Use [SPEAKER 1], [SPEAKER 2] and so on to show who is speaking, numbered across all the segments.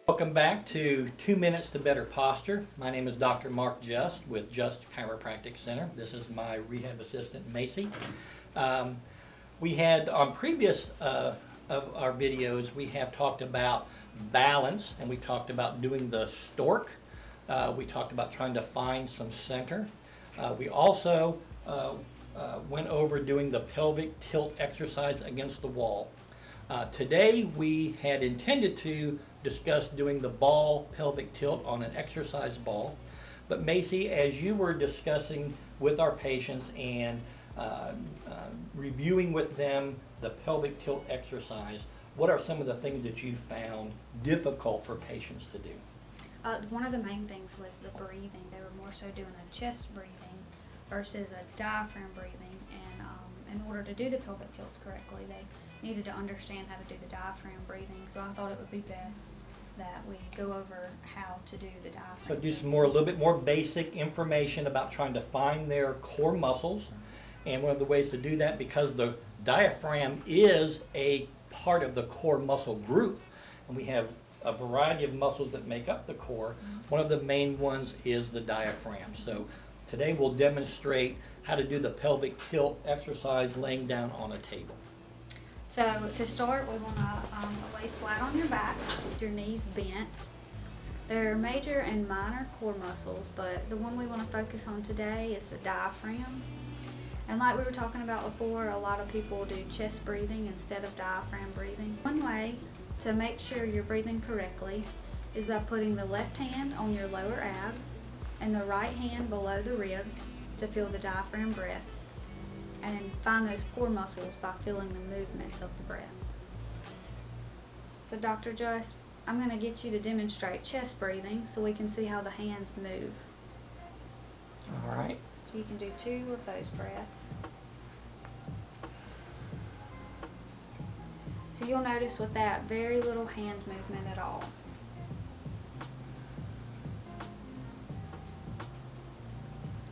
[SPEAKER 1] Welcome back to 2 Minutes to Better Posture. My name is Dr. Mark Giust with Giust Chiropractic Center. This is my rehab assistant, Macey. We had on previous of our videos, we have talked about balance, and we talked about doing the stork. We talked about trying to find some center. We also went over doing the pelvic tilt exercise against the wall. Today we had intended to discuss doing the ball pelvic tilt on an exercise ball, but Macey, as you were discussing with our patients and reviewing with them the pelvic tilt exercise, what are some of the things that you found difficult for patients to do?
[SPEAKER 2] One of the main things was the breathing. They were more so doing a chest breathing versus a diaphragm breathing, and in order to do the pelvic tilts correctly, they needed to understand how to do the diaphragm breathing. So I thought it would be best that we go over how to do the diaphragm.
[SPEAKER 1] So do some more, a little bit more basic information about trying to find their core muscles. And one of the ways to do that, because the diaphragm is a part of the core muscle group, and we have a variety of muscles that make up the core, one of the main ones is the diaphragm. So today we'll demonstrate how to do the pelvic tilt exercise laying down on a table.
[SPEAKER 2] So to start, we want to lay flat on your back with your knees bent. There are major and minor core muscles, but the one we want to focus on today is the diaphragm. And like we were talking about before, a lot of people do chest breathing instead of diaphragm breathing. One way to make sure you're breathing correctly is by putting the left hand on your lower abs and the right hand below the ribs to feel the diaphragm breaths, and find those core muscles by feeling the movements of the breaths. So Dr. Giust, I'm going to get you to demonstrate chest breathing so we can see how the hands move.
[SPEAKER 1] All right.
[SPEAKER 2] So you can do 2 of those breaths. So you'll notice with that, very little hand movement at all.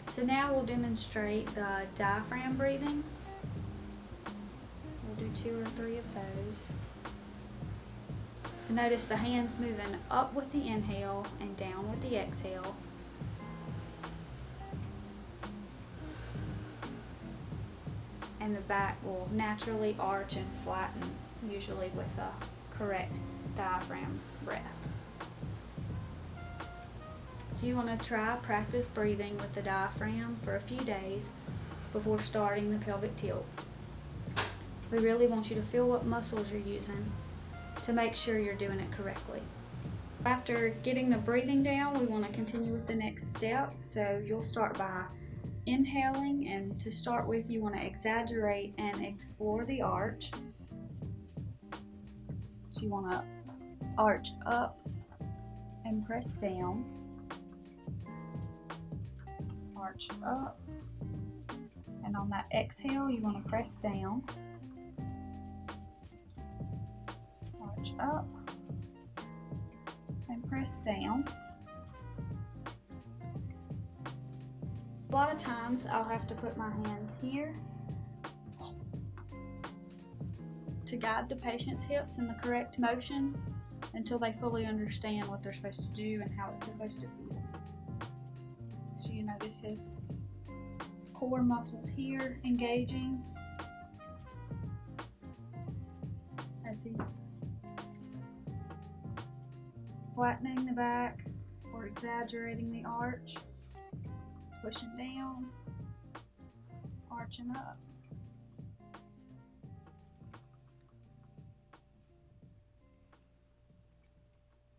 [SPEAKER 2] So now we'll demonstrate the diaphragm breathing. We'll do 2 or 3 of those. So notice the hands moving up with the inhale and down with the exhale. And the back will naturally arch and flatten, usually with a correct diaphragm breath. So you want to practice breathing with the diaphragm for a few days before starting the pelvic tilts. We really want you to feel what muscles you're using to make sure you're doing it correctly. After getting the breathing down, we want to continue with the next step. So you'll start by inhaling, and to start with, you want to exaggerate and explore the arch. So you want to arch up and press down. Arch up, and on that exhale you want to press down. Arch up and press down. A lot of times I'll have to put my hands here to guide the patient's hips in the correct motion until they fully understand what they're supposed to do and how it's supposed to feel. So you know, this is core muscles here engaging as he's flattening the back or exaggerating the arch, pushing down, arching up.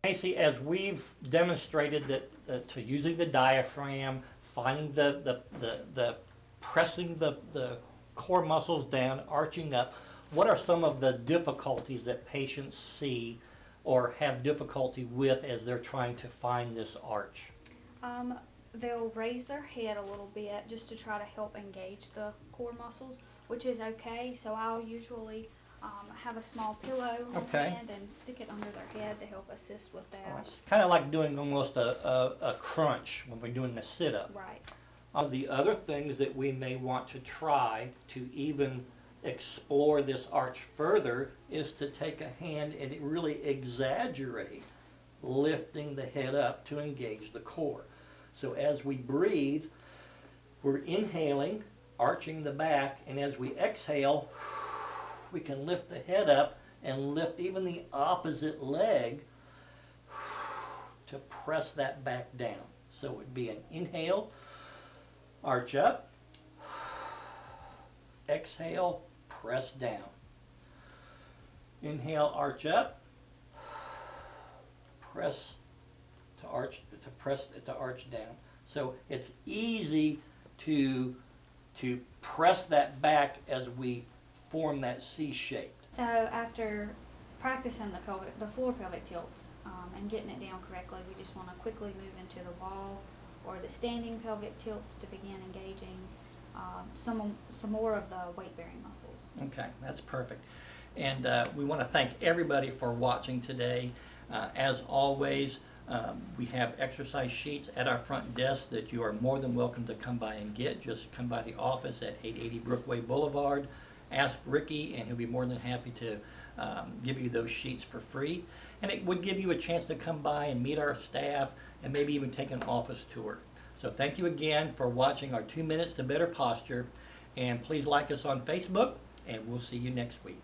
[SPEAKER 1] Macey, as we've demonstrated that to using the diaphragm, finding the pressing the core muscles down, arching up, what are some of the difficulties that patients see or have difficulty with as they're trying to find this arch?
[SPEAKER 2] They'll raise their head a little bit just to try to help engage the core muscles, which is okay. So I'll usually have a small pillow on hand and stick it under their head to help assist with that.
[SPEAKER 1] Oh, it's kind of like doing almost a crunch when we're doing the sit-up.
[SPEAKER 2] Right.
[SPEAKER 1] The other things that we may want to try to even explore this arch further is to take a hand and really exaggerate lifting the head up to engage the core. So as we breathe, we're inhaling, arching the back, and as we exhale, we can lift the head up and lift even the opposite leg to press that back down. So it would be an inhale, arch up, exhale, press down. Inhale, arch up, press to arch down. So it's easy to press that back as we form that C shape.
[SPEAKER 2] So after practicing the floor pelvic tilts and getting it down correctly, we just want to quickly move into the wall or the standing pelvic tilts to begin engaging some more of the weight-bearing muscles.
[SPEAKER 1] Okay, that's perfect. And we want to thank everybody for watching today. As always, we have exercise sheets at our front desk that you are more than welcome to come by and get. Just come by the office at 880 Brookway Boulevard. Ask Ricky, and he'll be more than happy to give you those sheets for free. And it would give you a chance to come by and meet our staff and maybe even take an office tour. So thank you again for watching our 2 Minutes to Better Posture. And please like us on Facebook, and we'll see you next week.